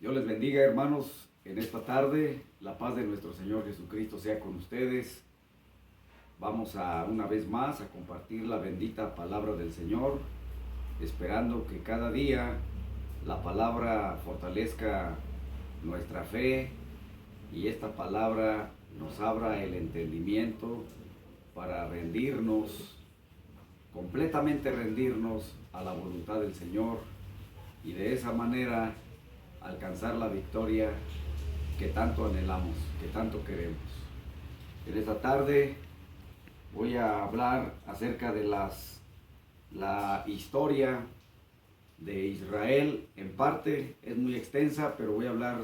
Dios les bendiga, hermanos, en esta tarde. La paz de nuestro Señor Jesucristo sea con ustedes. Vamos a una vez más a compartir la bendita palabra del Señor, esperando que cada día la palabra fortalezca nuestra fe y esta palabra nos abra el entendimiento para rendirnos, completamente rendirnos a la voluntad del Señor y de esa manera alcanzar la victoria que tanto anhelamos, que tanto queremos. En esta tarde voy a hablar acerca de la historia de Israel. En parte es muy extensa, pero voy a hablar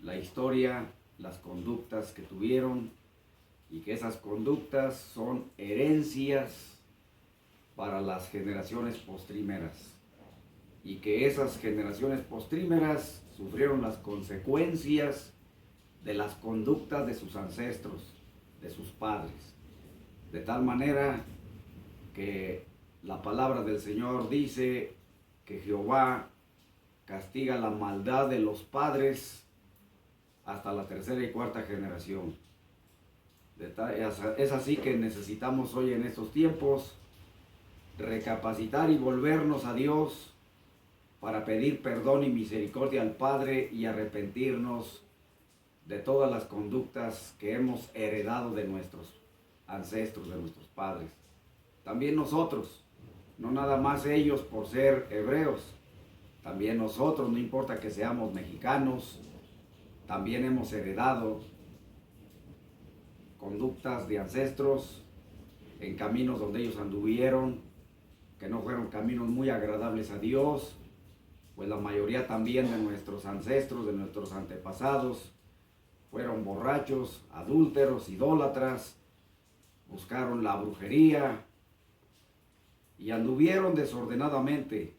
la historia, las conductas que tuvieron y que esas conductas son herencias para las generaciones postrimeras. Y que esas generaciones postrimeras sufrieron las consecuencias de las conductas de sus ancestros, de sus padres. De tal manera que la palabra del Señor dice que Jehová castiga la maldad de los padres hasta la tercera y cuarta generación. Es así que necesitamos hoy en estos tiempos recapacitar y volvernos a Dios para pedir perdón y misericordia al Padre y arrepentirnos de todas las conductas que hemos heredado de nuestros ancestros, de nuestros padres. También nosotros, no nada más ellos por ser hebreos, también nosotros, no importa que seamos mexicanos, también hemos heredado conductas de ancestros en caminos donde ellos anduvieron, que no fueron caminos muy agradables a Dios. Pues la mayoría también de nuestros ancestros, de nuestros antepasados, fueron borrachos, adúlteros, idólatras, buscaron la brujería y anduvieron desordenadamente.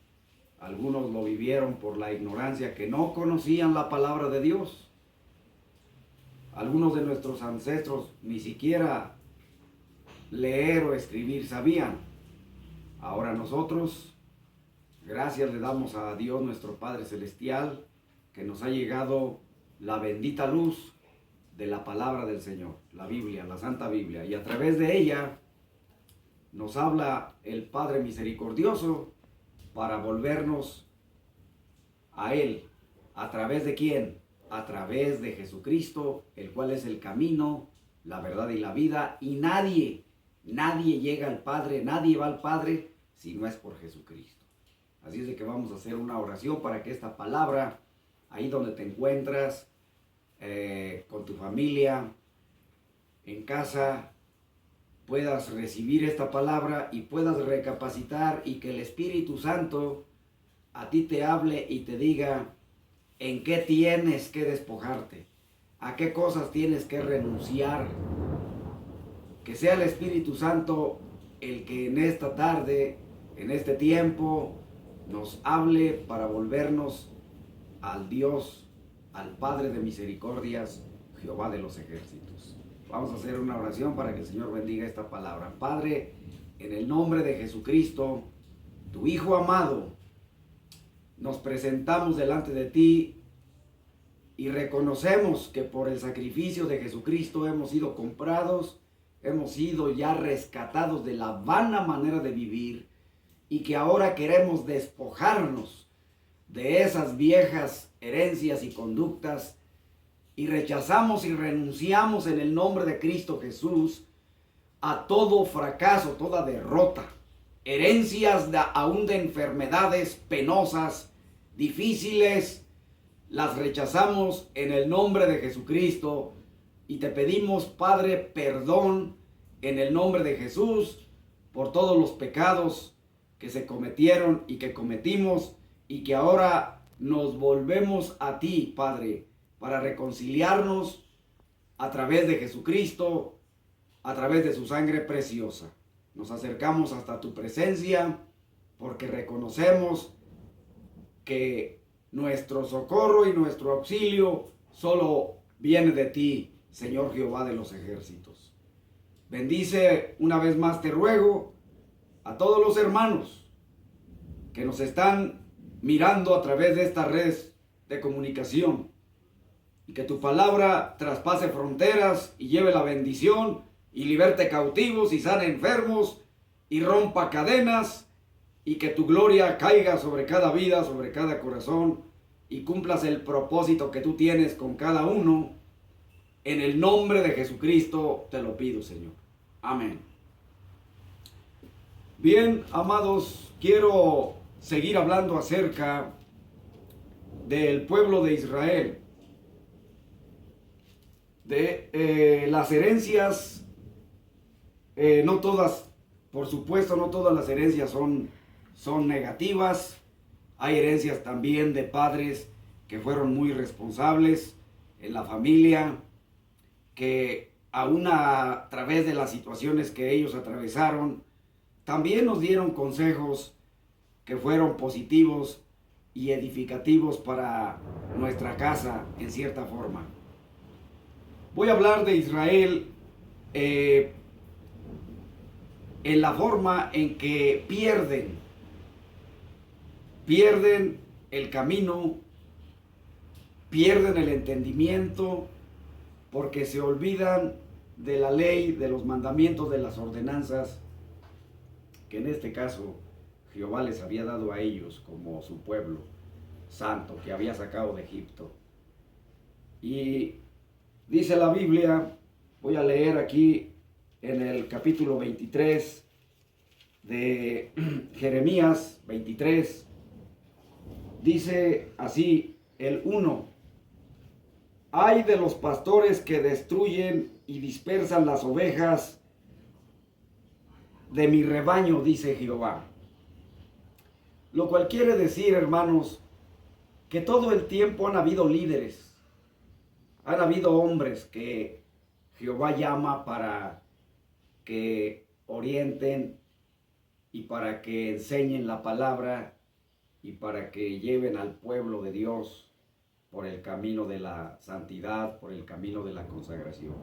Algunos lo vivieron por la ignorancia, que no conocían la palabra de Dios. Algunos de nuestros ancestros ni siquiera leer o escribir sabían. Ahora nosotros, gracias le damos a Dios nuestro Padre Celestial, que nos ha llegado la bendita luz de la palabra del Señor, la Biblia, la Santa Biblia, y a través de ella nos habla el Padre misericordioso para volvernos a Él. ¿A través de quién? A través de Jesucristo, el cual es el camino, la verdad y la vida, y nadie llega al Padre, nadie va al Padre si no es por Jesucristo. Así es de que vamos a hacer una oración para que esta palabra, ahí donde te encuentras, con tu familia, en casa, puedas recibir esta palabra y puedas recapacitar y que el Espíritu Santo a ti te hable y te diga en qué tienes que despojarte, a qué cosas tienes que renunciar. Que sea el Espíritu Santo el que en esta tarde, en este tiempo, nos hable para volvernos al Dios, al Padre de misericordias, Jehová de los ejércitos. Vamos a hacer una oración para que el Señor bendiga esta palabra. Padre, en el nombre de Jesucristo, tu Hijo amado, nos presentamos delante de ti y reconocemos que por el sacrificio de Jesucristo hemos sido comprados, hemos sido ya rescatados de la vana manera de vivir, y que ahora queremos despojarnos de esas viejas herencias y conductas y rechazamos y renunciamos en el nombre de Cristo Jesús a todo fracaso, toda derrota, herencias aún de enfermedades penosas, difíciles, las rechazamos en el nombre de Jesucristo y te pedimos, Padre, perdón en el nombre de Jesús por todos los pecados que se cometieron y que cometimos y que ahora nos volvemos a ti, Padre, para reconciliarnos a través de Jesucristo, a través de su sangre preciosa. Nos acercamos hasta tu presencia porque reconocemos que nuestro socorro y nuestro auxilio solo viene de ti, Señor Jehová de los ejércitos. Bendice una vez más, te ruego, a todos los hermanos que nos están mirando a través de estas redes de comunicación. Y que tu palabra traspase fronteras y lleve la bendición y liberte cautivos y sane enfermos y rompa cadenas, y que tu gloria caiga sobre cada vida, sobre cada corazón, y cumplas el propósito que tú tienes con cada uno. En el nombre de Jesucristo te lo pido, Señor. Amén. Bien, amados, quiero seguir hablando acerca del pueblo de Israel, de las herencias. No todas, por supuesto, no todas las herencias son negativas. Hay herencias también de padres que fueron muy responsables en la familia, que aún a través de las situaciones que ellos atravesaron, también nos dieron consejos que fueron positivos y edificativos para nuestra casa en cierta forma. Voy a hablar de Israel en la forma en que pierden el camino, pierden el entendimiento, porque se olvidan de la ley, de los mandamientos, de las ordenanzas, que en este caso Jehová les había dado a ellos como su pueblo santo que había sacado de Egipto. Y dice la Biblia, voy a leer aquí en el capítulo 23 de Jeremías 23, dice así el 1: Ay de los pastores que destruyen y dispersan las ovejas de mi rebaño, dice Jehová. Lo cual quiere decir, hermanos, que todo el tiempo han habido líderes, han habido hombres que Jehová llama para que orienten y para que enseñen la palabra y para que lleven al pueblo de Dios por el camino de la santidad, por el camino de la consagración.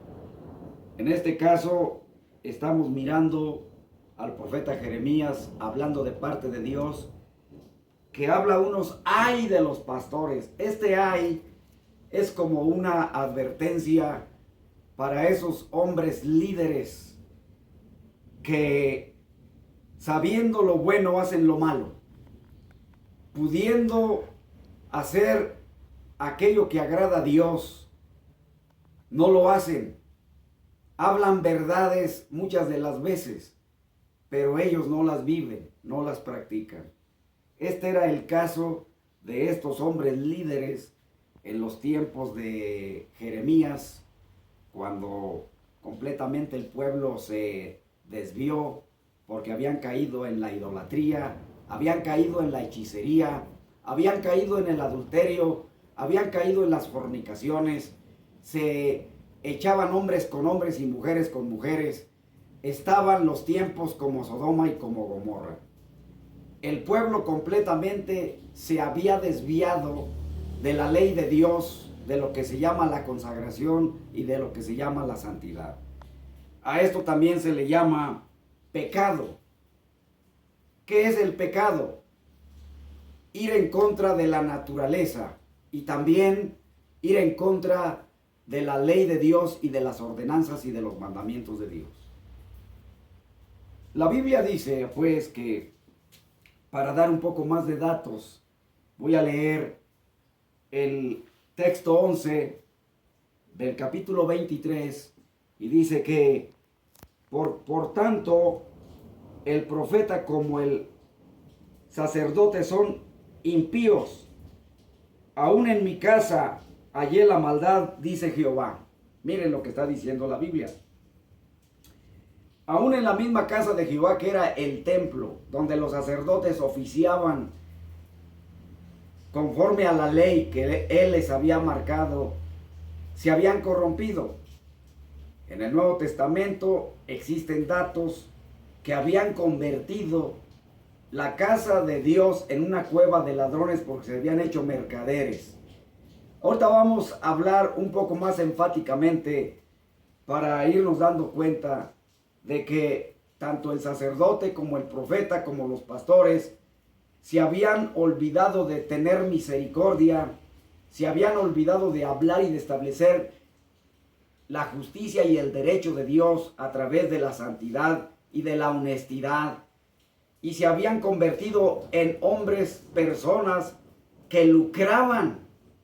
En este caso, estamos mirando al profeta Jeremías hablando de parte de Dios, que habla unos ay de los pastores. Este ay es como una advertencia para esos hombres líderes que, sabiendo lo bueno, hacen lo malo, pudiendo hacer aquello que agrada a Dios, no lo hacen. Hablan verdades muchas de las veces, pero ellos no las viven, no las practican. Este era el caso de estos hombres líderes en los tiempos de Jeremías, cuando completamente el pueblo se desvió porque habían caído en la idolatría, habían caído en la hechicería, habían caído en el adulterio, habían caído en las fornicaciones, se echaban hombres con hombres y mujeres con mujeres. Estaban los tiempos como Sodoma y como Gomorra. El pueblo completamente se había desviado de la ley de Dios, de lo que se llama la consagración y de lo que se llama la santidad. A esto también se le llama pecado. ¿Qué es el pecado? Ir en contra de la naturaleza y también ir en contra de la ley de Dios y de las ordenanzas y de los mandamientos de Dios. La Biblia dice, pues, que para dar un poco más de datos, voy a leer el texto 11 del capítulo 23 y dice que por tanto el profeta como el sacerdote son impíos. Aún en mi casa hallé la maldad, dice Jehová. Miren lo que está diciendo la Biblia. Aún en la misma casa de Jehová, que era el templo, donde los sacerdotes oficiaban conforme a la ley que él les había marcado, se habían corrompido. En el Nuevo Testamento existen datos que habían convertido la casa de Dios en una cueva de ladrones porque se habían hecho mercaderes. Ahorita vamos a hablar un poco más enfáticamente para irnos dando cuenta de que tanto el sacerdote como el profeta como los pastores se habían olvidado de tener misericordia se habían olvidado de hablar y de establecer la justicia y el derecho de Dios a través de la santidad y de la honestidad. Y se habían convertido en hombres, personas que lucraban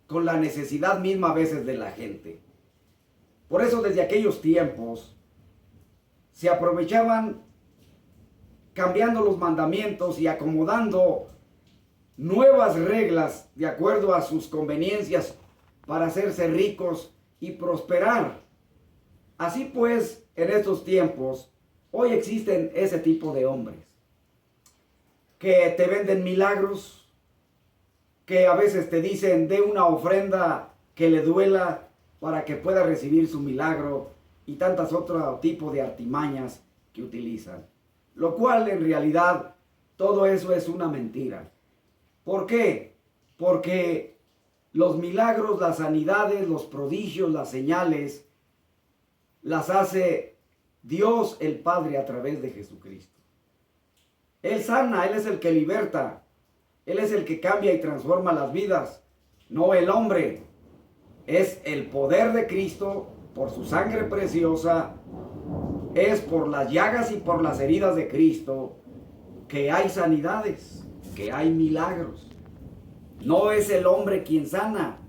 con la necesidad misma a veces de la gente. Por eso desde aquellos tiempos se aprovechaban cambiando los mandamientos y acomodando nuevas reglas de acuerdo a sus conveniencias para hacerse ricos y prosperar. Así pues, en estos tiempos, hoy existen ese tipo de hombres que te venden milagros, que a veces te dicen de una ofrenda que le duela para que pueda recibir su milagro y tantas otros tipos de artimañas que utilizan. Lo cual en realidad todo eso es una mentira. ¿Por qué? Porque los milagros, las sanidades, los prodigios, las señales, las hace Dios el Padre a través de Jesucristo. Él sana, Él es el que liberta, Él es el que cambia y transforma las vidas, no el hombre. Es el poder de Cristo por su sangre preciosa, es por las llagas y por las heridas de Cristo que hay sanidades, que hay milagros. No es el hombre quien sana,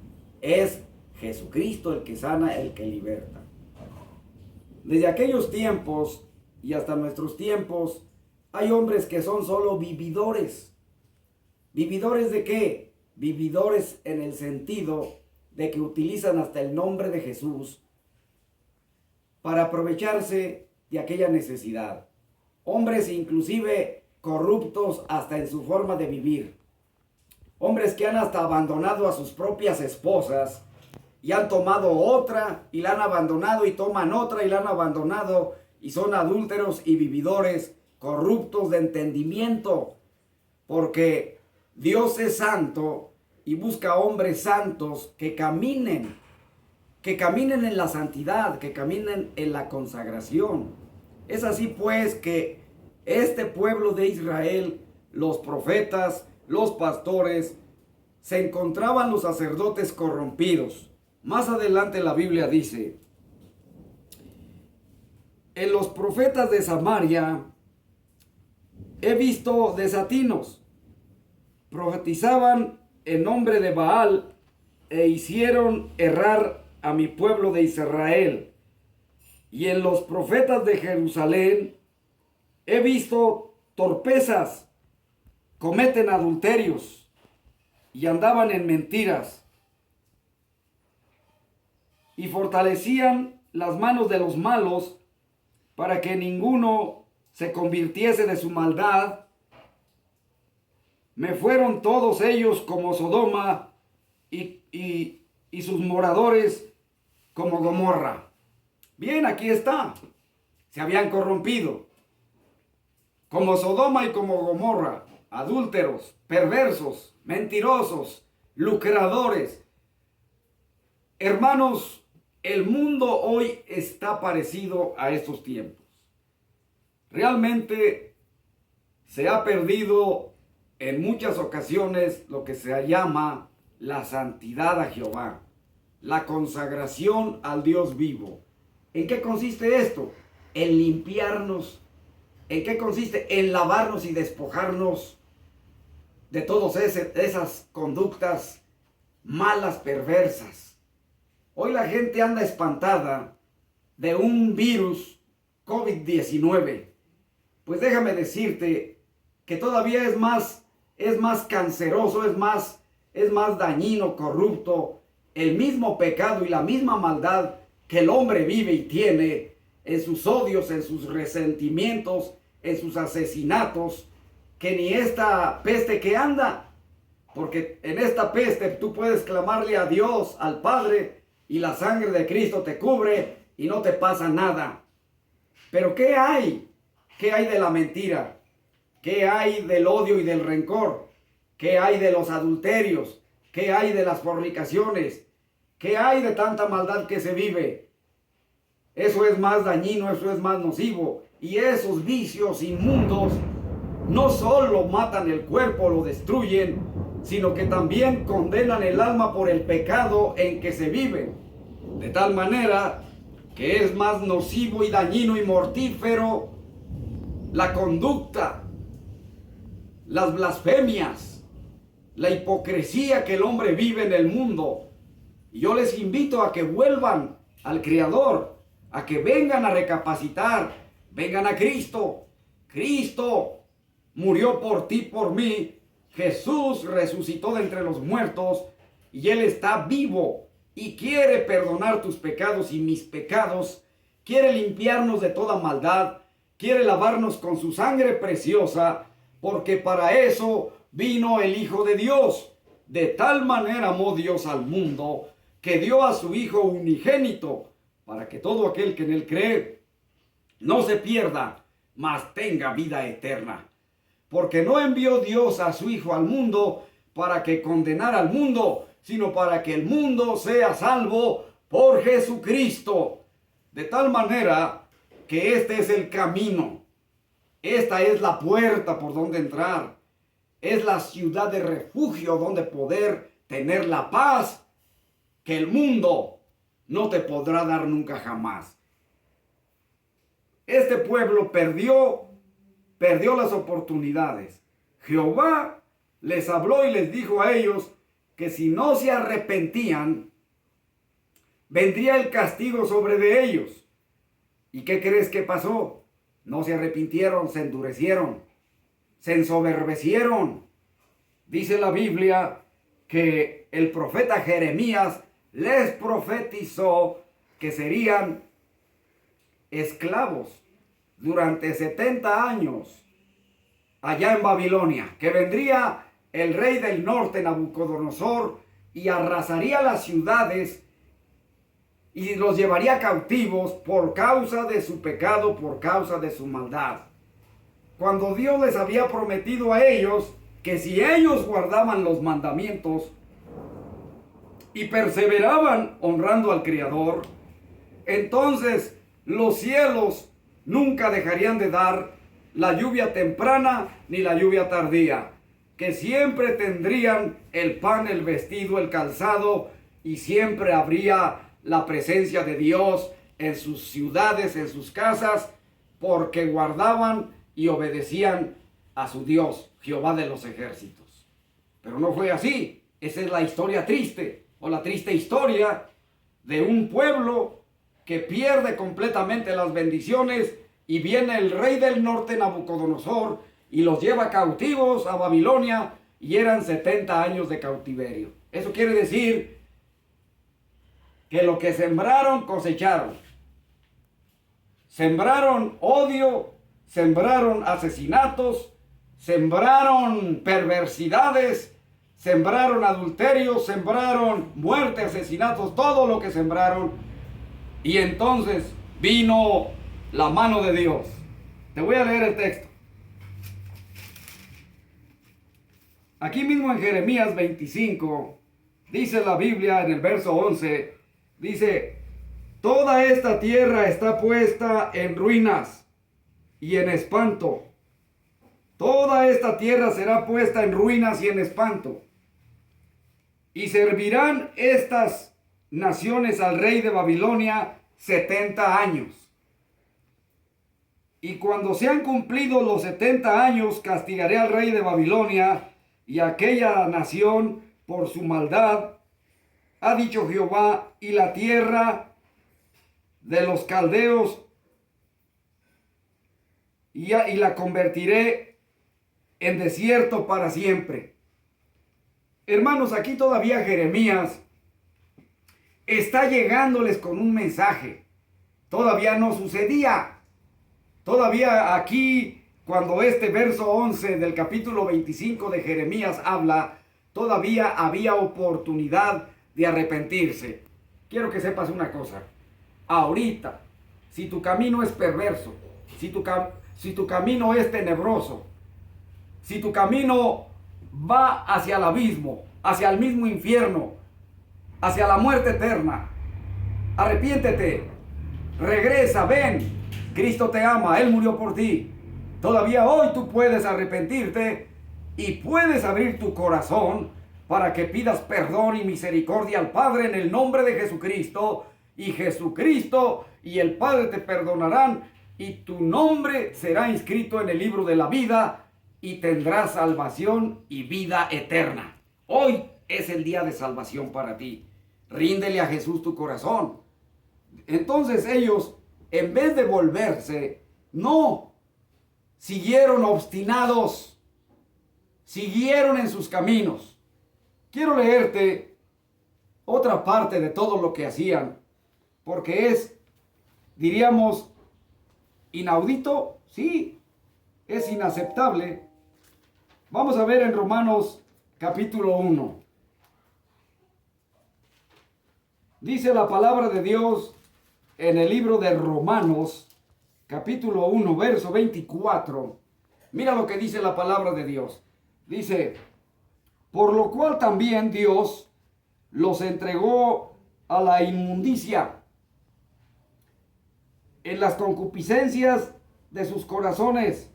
es Jesucristo el que sana, el que liberta. Desde aquellos tiempos y hasta nuestros tiempos, hay hombres que son solo vividores. ¿Vividores de qué? Vividores en el sentido de que utilizan hasta el nombre de Jesús para aprovecharse de aquella necesidad. Hombres inclusive corruptos hasta en su forma de vivir. Hombres que han hasta abandonado a sus propias esposas y han tomado otra y la han abandonado y toman otra y la han abandonado y son adúlteros y vividores corruptos de entendimiento, porque Dios es santo y busca hombres santos que caminen en la santidad, que caminen en la consagración. Es así pues que este pueblo de Israel, los profetas, los pastores, se encontraban los sacerdotes corrompidos. Más adelante la Biblia dice, en los profetas de Samaria he visto desatinos, profetizaban en nombre de Baal e hicieron errar a mi pueblo de Israel. Y en los profetas de Jerusalén he visto torpezas, cometen adulterios y andaban en mentiras y fortalecían las manos de los malos para que ninguno se convirtiese de su maldad. Me fueron todos ellos como Sodoma y sus moradores como Gomorra. Bien, aquí está. Se habían corrompido. Como Sodoma y como Gomorra, adúlteros, perversos, mentirosos, lucradores. Hermanos, el mundo hoy está parecido a estos tiempos. Realmente se ha perdido en muchas ocasiones lo que se llama la santidad a Jehová, la consagración al Dios vivo. ¿En qué consiste esto? En limpiarnos. ¿En qué consiste? En lavarnos y despojarnos de todas esas conductas malas, perversas. Hoy la gente anda espantada de un virus COVID-19. Pues déjame decirte que todavía es más canceroso, es más dañino, corrupto, el mismo pecado y la misma maldad que el hombre vive y tiene en sus odios, en sus resentimientos, en sus asesinatos, que ni esta peste que anda. Porque en esta peste tú puedes clamarle a Dios, al Padre, y la sangre de Cristo te cubre y no te pasa nada. Pero ¿qué hay? ¿Qué hay de la mentira? ¿Qué hay del odio y del rencor? ¿Qué hay de los adulterios? ¿Qué hay de las fornicaciones? ¿Qué hay de tanta maldad que se vive? Eso es más dañino, eso es más nocivo. Y esos vicios inmundos no solo matan el cuerpo, lo destruyen, sino que también condenan el alma por el pecado en que se vive, de tal manera que es más nocivo y dañino y mortífero la conducta, las blasfemias, la hipocresía que el hombre vive en el mundo. Y yo les invito a que vuelvan al Creador, a que vengan a recapacitar, vengan a Cristo. Cristo murió por ti, por mí. Jesús resucitó de entre los muertos y Él está vivo y quiere perdonar tus pecados y mis pecados. Quiere limpiarnos de toda maldad. Quiere lavarnos con su sangre preciosa, porque para eso vino el Hijo de Dios. De tal manera amó Dios al mundo, que dio a su Hijo unigénito, para que todo aquel que en Él cree no se pierda, mas tenga vida eterna. Porque no envió Dios a su Hijo al mundo para que condenara al mundo, sino para que el mundo sea salvo por Jesucristo. De tal manera que este es el camino, esta es la puerta por donde entrar, es la ciudad de refugio donde poder tener la paz que el mundo no te podrá dar nunca jamás. Este pueblo perdió las oportunidades. Jehová les habló y les dijo a ellos que si no se arrepentían, vendría el castigo sobre de ellos. ¿Y qué crees que pasó? No se arrepintieron, se endurecieron, se ensoberbecieron. Dice la Biblia que el profeta Jeremías les profetizó que serían esclavos durante 70 años allá en Babilonia, que vendría el rey del norte, Nabucodonosor, y arrasaría las ciudades y los llevaría cautivos por causa de su pecado, por causa de su maldad. Cuando Dios les había prometido a ellos que si ellos guardaban los mandamientos y perseveraban honrando al Creador, entonces los cielos nunca dejarían de dar la lluvia temprana ni la lluvia tardía, que siempre tendrían el pan, el vestido, el calzado, y siempre habría la presencia de Dios en sus ciudades, en sus casas, porque guardaban y obedecían a su Dios, Jehová de los ejércitos. Pero no fue así. Esa es la historia triste, o la triste historia de un pueblo que pierde completamente las bendiciones, y viene el rey del norte, Nabucodonosor, y los lleva cautivos a Babilonia, y eran 70 años de cautiverio. Eso quiere decir que lo que sembraron, cosecharon. Sembraron odio, sembraron asesinatos, sembraron perversidades, sembraron adulterios, sembraron muerte, asesinatos, todo lo que sembraron. Y entonces vino la mano de Dios. Te voy a leer el texto. Aquí mismo en Jeremías 25, dice la Biblia en el verso 11, dice: toda esta tierra está puesta en ruinas y en espanto. Toda esta tierra será puesta en ruinas y en espanto. Y servirán estas naciones al rey de Babilonia 70 años. Y cuando se han cumplido los 70 años, castigaré al rey de Babilonia y a aquella nación por su maldad, ha dicho Jehová, y la tierra de los caldeos y la convertiré en desierto para siempre. Hermanos, aquí todavía Jeremías está llegándoles con un mensaje. Todavía no sucedía. Todavía aquí, cuando este verso 11 del capítulo 25 de Jeremías habla, todavía había oportunidad de arrepentirse. Quiero que sepas una cosa. Ahorita, si tu camino es perverso, si tu camino es tenebroso, si tu camino va hacia el abismo, hacia el mismo infierno, hacia la muerte eterna, arrepiéntete, regresa, ven. Cristo te ama, Él murió por ti. Todavía hoy tú puedes arrepentirte y puedes abrir tu corazón para que pidas perdón y misericordia al Padre en el nombre de Jesucristo, y Jesucristo y el Padre te perdonarán, y tu nombre será inscrito en el libro de la vida, y tendrás salvación y vida eterna. Hoy es el día de salvación para ti. Ríndele a Jesús tu corazón. Entonces ellos, en vez de volverse, no, siguieron obstinados, siguieron en sus caminos. Quiero leerte otra parte de todo lo que hacían, porque es, diríamos, inaudito, sí, es inaceptable. Vamos a ver en Romanos capítulo 1. Dice la palabra de Dios en el libro de Romanos, capítulo 1, verso 24. Mira lo que dice la palabra de Dios. Dice, por lo cual también Dios los entregó a la inmundicia en las concupiscencias de sus corazones,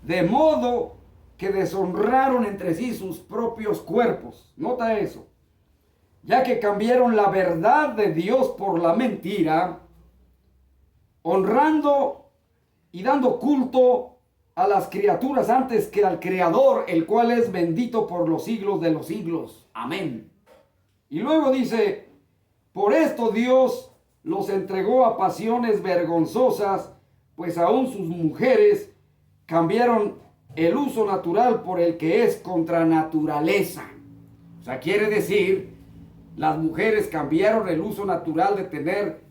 de modo que deshonraron entre sí sus propios cuerpos. Nota eso. Ya que cambiaron la verdad de Dios por la mentira, honrando y dando culto a las criaturas antes que al Creador, el cual es bendito por los siglos de los siglos. Amén. Y luego dice, por esto Dios los entregó a pasiones vergonzosas, pues aún sus mujeres cambiaron el uso natural por el que es contra naturaleza. O sea, quiere decir, las mujeres cambiaron el uso natural de tener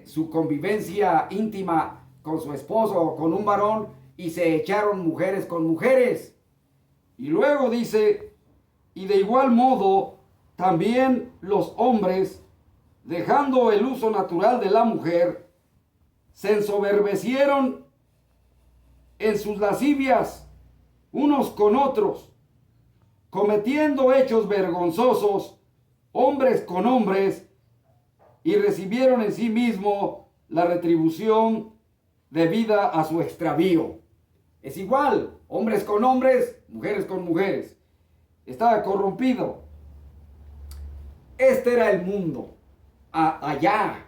su convivencia íntima con su esposo o con un varón y se echaron mujeres con mujeres. Y luego dice, y de igual modo también los hombres, dejando el uso natural de la mujer, se ensoberbecieron en sus lascivias unos con otros, cometiendo hechos vergonzosos, hombres con hombres, y recibieron en sí mismo la retribución debida a su extravío. Es igual, hombres con hombres, mujeres con mujeres. Estaba corrompido. Este era el mundo, allá,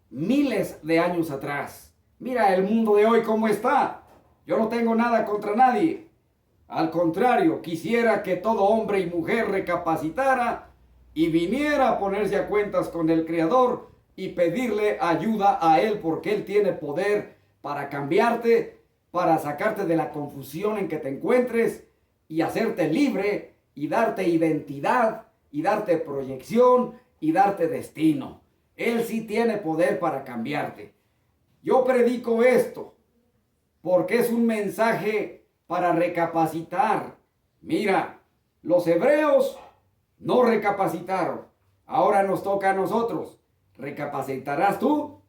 miles de años atrás. Mira el mundo de hoy cómo está. Yo no tengo nada contra nadie. Al contrario, quisiera que todo hombre y mujer recapacitara y viniera a ponerse a cuentas con el Creador y pedirle ayuda a Él, porque Él tiene poder para cambiarte, para sacarte de la confusión en que te encuentres y hacerte libre y darte identidad y darte proyección y darte destino. Él sí tiene poder para cambiarte. Yo predico esto porque es un mensaje para recapacitar. Mira, los hebreos no recapacitaron. Ahora nos toca a nosotros. ¿Recapacitarás tú?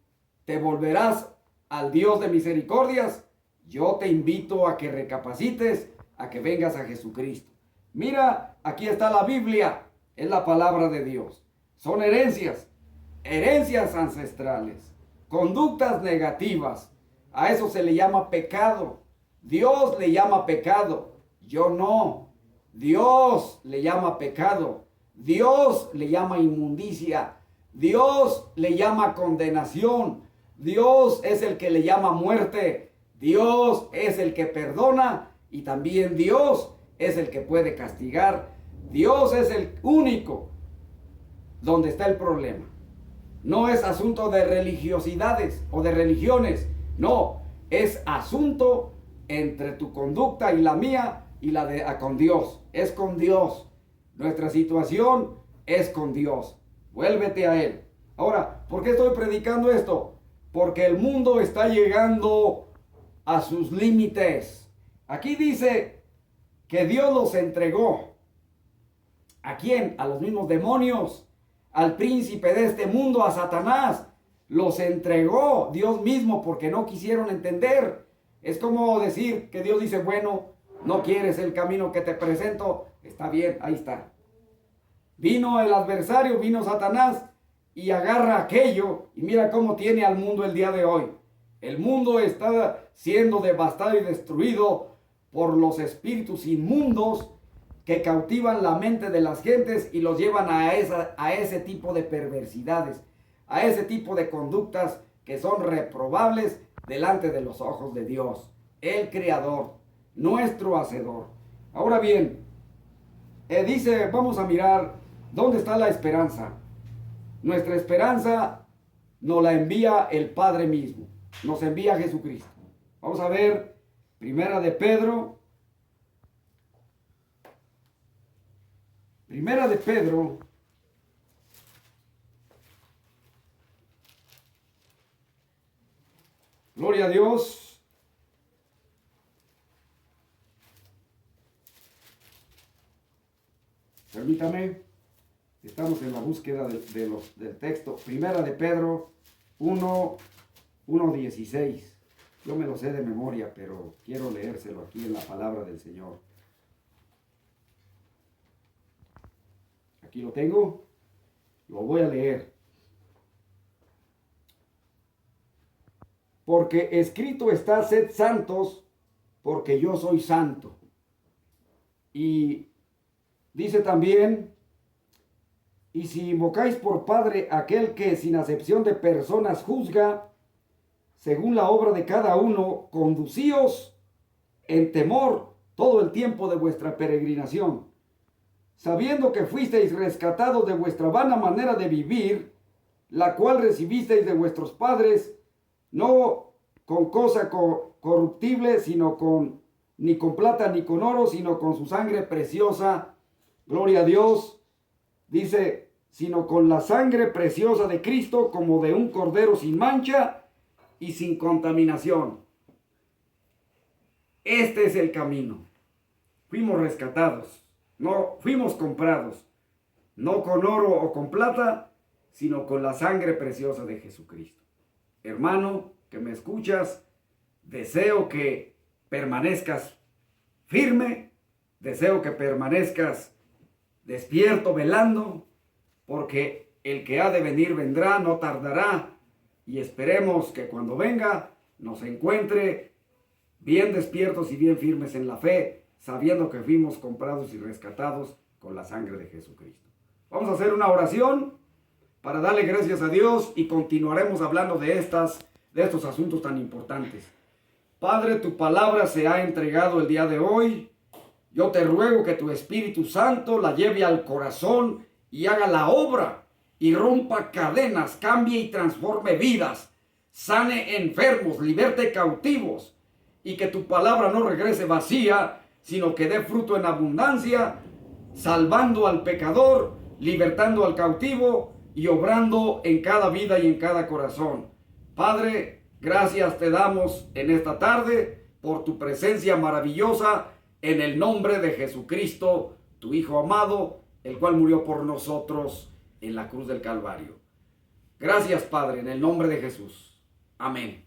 ¿Te volverás al Dios de misericordias? Yo te invito a que recapacites, a que vengas a Jesucristo. Mira, aquí está la Biblia. Es la palabra de Dios. Son herencias ancestrales, conductas negativas. A eso se le llama pecado. Dios le llama pecado. Yo no. Dios le llama pecado. Dios le llama inmundicia. Dios le llama condenación. Dios es el que le llama muerte. Dios es el que perdona y también Dios es el que puede castigar. Dios es el único donde está el problema. No es asunto de religiosidades o de religiones. No, es asunto entre tu conducta y la mía y la de con Dios. Es con Dios. Nuestra situación es con Dios. Vuélvete a Él. Ahora, ¿por qué estoy predicando esto? Porque el mundo está llegando a sus límites. Aquí dice que Dios los entregó. ¿A quién? A los mismos demonios, al príncipe de este mundo, a Satanás. Los entregó Dios mismo porque no quisieron entender. Es como decir que Dios dice, bueno, no quieres el camino que te presento, está bien, ahí está. Vino el adversario, vino Satanás y agarra aquello y mira cómo tiene al mundo el día de hoy. El mundo está siendo devastado y destruido por los espíritus inmundos que cautivan la mente de las gentes y los llevan a ese tipo de perversidades, a ese tipo de conductas que son reprobables delante de los ojos de Dios, el Creador, nuestro Hacedor. Ahora bien, dice, vamos a mirar dónde está la esperanza. Nuestra esperanza nos la envía el Padre mismo, nos envía Jesucristo. Vamos a ver, Primera de Pedro, gloria a Dios. Permítame, estamos en la búsqueda del texto. Primera de Pedro 1:16. Yo me lo sé de memoria, pero quiero leérselo aquí en la palabra del Señor. Aquí lo tengo, lo voy a leer. Porque escrito está, sed santos, porque yo soy santo. Y dice también, y si invocáis por Padre aquel que sin acepción de personas juzga, según la obra de cada uno, conducíos en temor todo el tiempo de vuestra peregrinación, sabiendo que fuisteis rescatados de vuestra vana manera de vivir, la cual recibisteis de vuestros padres, no con cosa corruptible, ni con plata ni con oro, sino con su sangre preciosa. Gloria a Dios. Dice, sino con la sangre preciosa de Cristo, como de un cordero sin mancha y sin contaminación. Este es el camino. Fuimos rescatados, no fuimos comprados, no con oro o con plata, sino con la sangre preciosa de Jesucristo. Hermano, que me escuchas, deseo que permanezcas firme, deseo que permanezcas despierto, velando, porque el que ha de venir vendrá, no tardará, y esperemos que cuando venga nos encuentre bien despiertos y bien firmes en la fe, sabiendo que fuimos comprados y rescatados con la sangre de Jesucristo. Vamos a hacer una oración para darle gracias a Dios y continuaremos hablando de estos asuntos tan importantes. Padre, tu palabra se ha entregado el día de hoy. Yo te ruego que tu Espíritu Santo la lleve al corazón y haga la obra y rompa cadenas, cambie y transforme vidas, sane enfermos, liberte cautivos, y que tu palabra no regrese vacía, sino que dé fruto en abundancia, salvando al pecador, libertando al cautivo y obrando en cada vida y en cada corazón. Padre, gracias te damos en esta tarde por tu presencia maravillosa, en el nombre de Jesucristo, tu Hijo amado, el cual murió por nosotros en la cruz del Calvario. Gracias, Padre, en el nombre de Jesús. Amén.